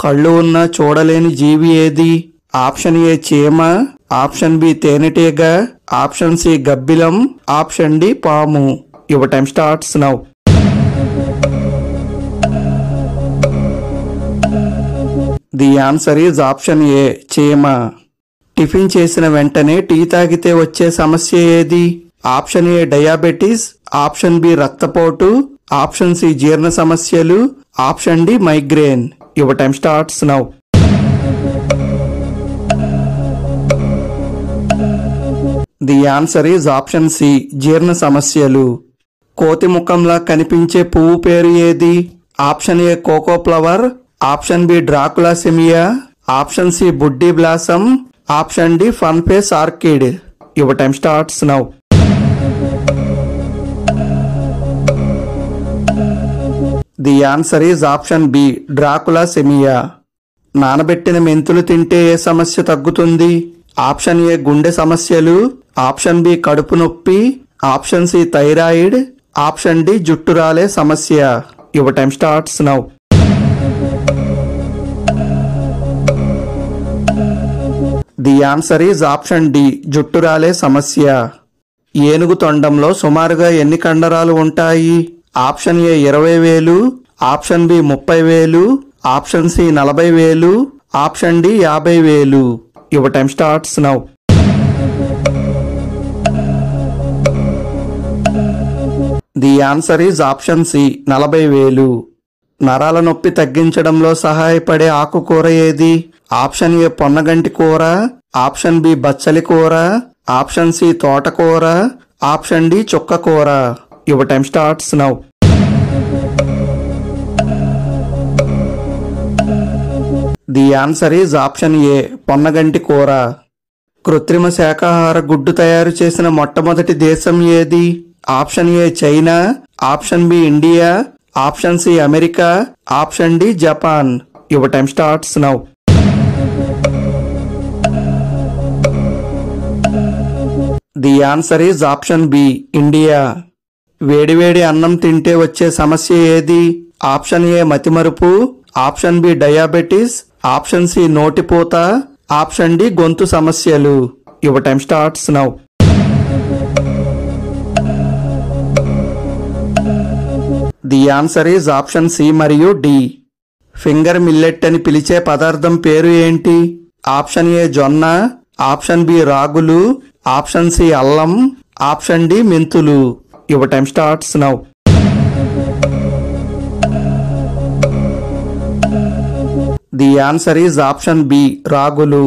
కళ్ళు ఉన్న చూడలేని జీవి ఏది? ఆప్షన్ ఏ చీమ, ఆప్షన్ బి తేనెటీగ, ఆప్షన్ సి గబ్బిలం, ఆప్షన్ డి పాము. Your time starts now. The answer is option A చీమ. టిఫిన్ చేసిన వెంటనే టీ తాగితే వచ్చే సమస్య ఏది? Option A diabetes, option B రక్తపోటు, ఆప్షన్ సి జీర్ణ సమస్యలు, option D migraine. Your time starts now. The answer is option C జీర్ణ సమస్యలు. కోతి ముఖంలా కనిపించే పువ్వు పేరు ఏది? Option A coco flower, option B Dracula simia, option C buddy blossom, option D fun face orchid. Your time starts now. The answer is option B Dracula simia. నానబెట్టిన మెంతులు తింటే ఏ సమస్య తగ్గుతుంది? ఆప్షన్ ఏ గుండె సమస్యలు, ఆప్షన్ బి కడుపు నొప్పి, option C thyroid, option D జుట్టు రాలే సమస్య. Your time starts now. The answer is option D జుట్టు రాలే సమస్య. ఏనుగు తొండంలో సుమారుగా ఎన్ని కండరాలు ఉంటాయి? Option A 20,000, option B 30,000, option C 40,000, option D 50,000. Your time starts now. The answer is option C 40,000. నరాల నొప్పి తగ్గించడంలో సహాయపడే ఆకుకూర ఏది? ఆప్షన్ ఏ పొన్నగంటి కూర, ఆప్షన్ బి బచ్చలి కూర, ఆప్షన్ సి తోటకూర, ఆప్షన్ డి చుక్క కూర. Your time starts now. The answer is option A పొన్నగంటి కూర. కృత్రిమ శాకాహార గుడ్డు తయారు చేసిన మొట్టమొదటి దేశం ఏది? Option A China, option B India, option C America, option D Japan. Your time starts now. The answer is option B India. వేడివేడి అన్నం తింటే వచ్చే సమస్య ఏది? ఆప్షన్ ఏ మతిమరుపు, option B diabetes, option C నోటిపూత, ఆప్షన్ డి గొంతు సమస్యలు. Your time starts now. The answer is option C మరియు డి. ఫింగర్ మిల్లెట్ అని పిలిచే పదార్థం పేరు ఏంటి? ఆప్షన్ ఏ జొన్న, ఆప్షన్ బి రాగులు, ఆప్షన్ సి అల్లం, ఆప్షన్ డి మెంతులు. Your time starts now. The answer is option B రాగులు.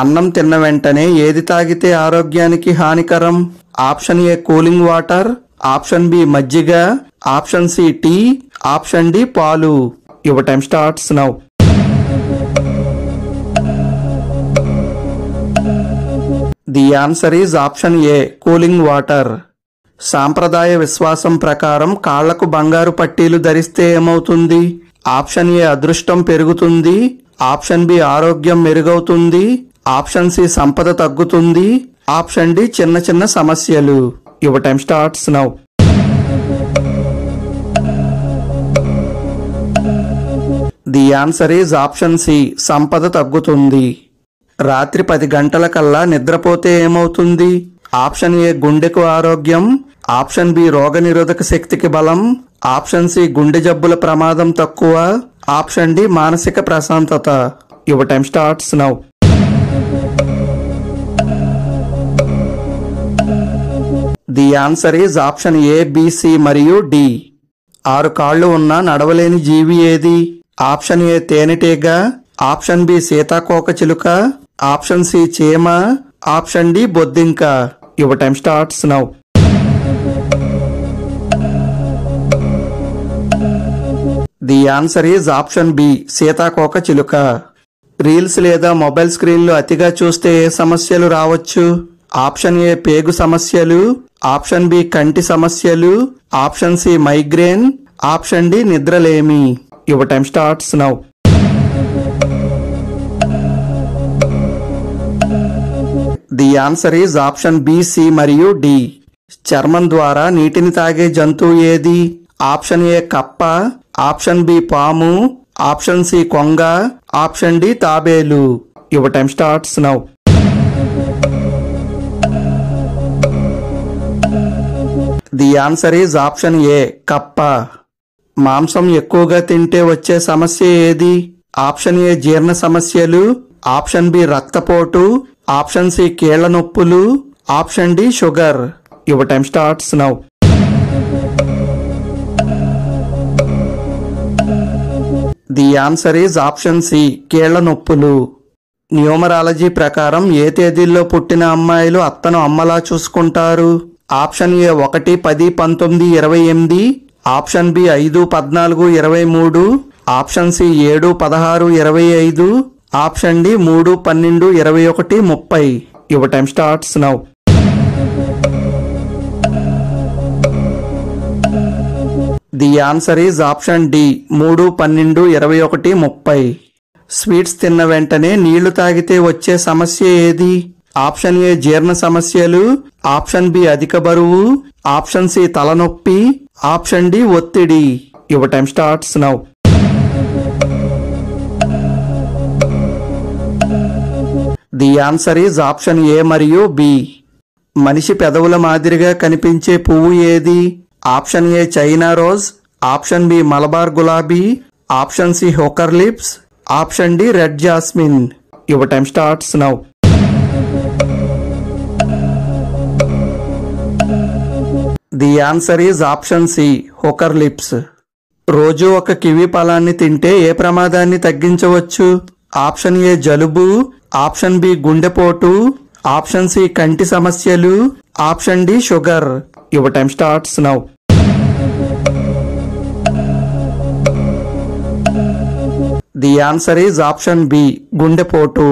అన్నం తిన్న వెంటనే ఏది తాగితే ఆరోగ్యానికి హానికరం? Option A cooling water, option B మజ్జిగ, option C tea, option D పాలు. Your time starts now. The answer is option A cooling water. సాంప్రదాయ విశ్వాసం ప్రకారం కాళ్లకు బంగారు పట్టీలు ధరిస్తే ఏమవుతుంది? ఆప్షన్ ఏ అదృష్టం పెరుగుతుంది, ఆప్షన్ బి ఆరోగ్యం మెరుగవుతుంది, ఆప్షన్ సి సంపద తగ్గుతుంది, ఆప్షన్ డి చిన్న చిన్న సమస్యలు. Your time starts now. The answer is option C సంపద తగ్గుతుంది. రాత్రి 10 గంటల కల్లా నిద్రపోతే ఏమవుతుంది? ఆప్షన్ ఏ గుండెకు ఆరోగ్యం, ఆప్షన్ బి రోగనిరోధక శక్తికి బలం, ఆప్షన్ సి గుండె జబ్బుల ప్రమాదం తక్కువ, ఆప్షన్ డి మానసిక ప్రశాంతత. Your time starts now. The answer is option A, B, C మరియు డి. 6 కాళ్లు ఉన్న నడవలేని జీవి ఏది? ఆప్షన్ ఏ తేనెటీగ, ఆప్షన్ బి సీతాకోక చిలుక, ఆప్షన్ సి చీమ, ఆప్షన్ డి బొద్దింక. Your time starts now. The answer is option B సీతాకోక చిలుక. రీల్స్ లేదా మొబైల్ స్క్రీన్లు అతిగా చూస్తే ఏ సమస్యలు రావచ్చు? ఆప్షన్ ఏ పేగు సమస్యలు, ఆప్షన్ బి కంటి సమస్యలు, option C migraine, option D నిద్రలేమి. Your time starts now. The answer is option B, C మరియు డి. చర్మం ద్వారా నీటిని తాగే జంతువు ఏది? ఆప్షన్ ఏ కప్ప, ఆప్షన్ బి పాము, ఆప్షన్ సి కొంగ, ఆప్షన్ డి తాబేలు. Your time starts now. The answer is option A కప్ప. మాంసం ఎక్కువగా తింటే వచ్చే సమస్య ఏది? ఆప్షన్ ఏ జీర్ణ సమస్యలు, ఆప్షన్ బి రక్తపోటు, ఆప్షన్ సి కీళ్ల నొప్పులు, option D sugar. Your time starts now. The answer is option C కీళ్ల నొప్పులు. న్యూమరాలజీ ప్రకారం ఏ తేదీల్లో పుట్టిన అమ్మాయిలు అత్తను అమ్మలా చూసుకుంటారు? Option A 1, 10, 19, 28, option B 5, 14, 23, option C 7, 16, 25, option D 3, 12, 21, 30. Your time starts now. The answer is option D 3, 12, 21, 30. Sweets తిన్న వెంటనే నీళ్లు తాగితే వచ్చే సమస్య ఏది? ఆప్షన్ ఏ జీర్ణ సమస్యలు, ఆప్షన్ బి అధిక బరువు, ఆప్షన్ సి తలనొప్పి, ఆప్షన్ డి ఒత్తిడి. Your time starts now. The answer is option A మరియు బి. మనిషి పెదవుల మాదిరిగా కనిపించే పువ్వు ఏది? Option A China rose, option B Malabar గులాబీ, option C hooker lips, option D red jasmine. Your time starts now. The answer is option C hooker lips. రోజు ఒక కివి ఫలాన్ని తింటే ఏ ప్రమాదాన్ని తగ్గించవచ్చు? ఆప్షన్ ఏ జలుబు, ఆప్షన్ బి గుండెపోటు, ఆప్షన్ సి కంటి సమస్యలు, option D sugar. Your time starts now. The answer is option B గుండెపోటు.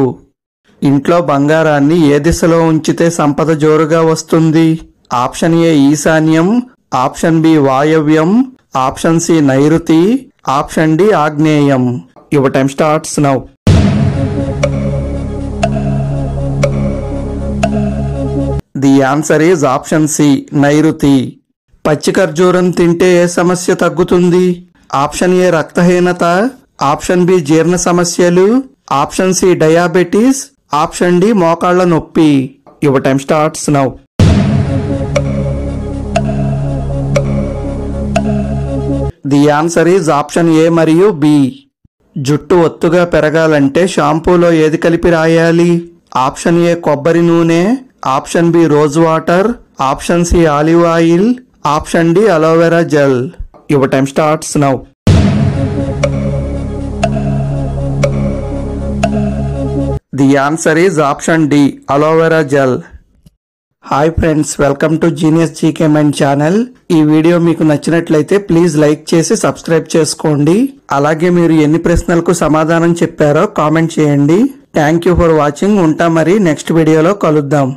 ఇంట్లో బంగారాన్ని ఏ దిశలో ఉంచితే సంపద జోరుగా వస్తుంది? ఆప్షన్ ఏ ఈశాన్యం, ఆప్షన్ బి వాయవ్యం, ఆప్షన్ సి నైరుతి, ఆప్షన్ డి ఆగ్నేయం. Your time starts now. The answer is option C నైరుతి. పచ్చి ఖర్జూరం తింటే ఏ సమస్య తగ్గుతుంది? ఆప్షన్ ఏ రక్తహీనత, ఆప్షన్ బి జీర్ణ సమస్యలు, option C diabetes, option D మోకాళ్ల నొప్పి. Your time starts now. The answer is option A మరియు బి. జుట్టు ఒత్తుగా పెరగాలంటే షాంపూలో ఏది కలిపి రాయాలి? ఆప్షన్ ఏ కొబ్బరి నూనె, option B rose water, option C olive oil, option D aloe vera gel. Your time starts now. The answer is option D aloe vera gel. Hi friends, welcome to genius GK mind channel. ఈ video మీకు నచ్చినట్లయితే please like చేసి subscribe చేసుకోండి. అలాగే మీరు ఎన్ని ప్రశ్నలకు సమాధానం చెప్పారో కామెంట్ చేయండి. Thank you for watching. ఉంటా మరి నెక్స్ట్ వీడియోలో కలుద్దాం.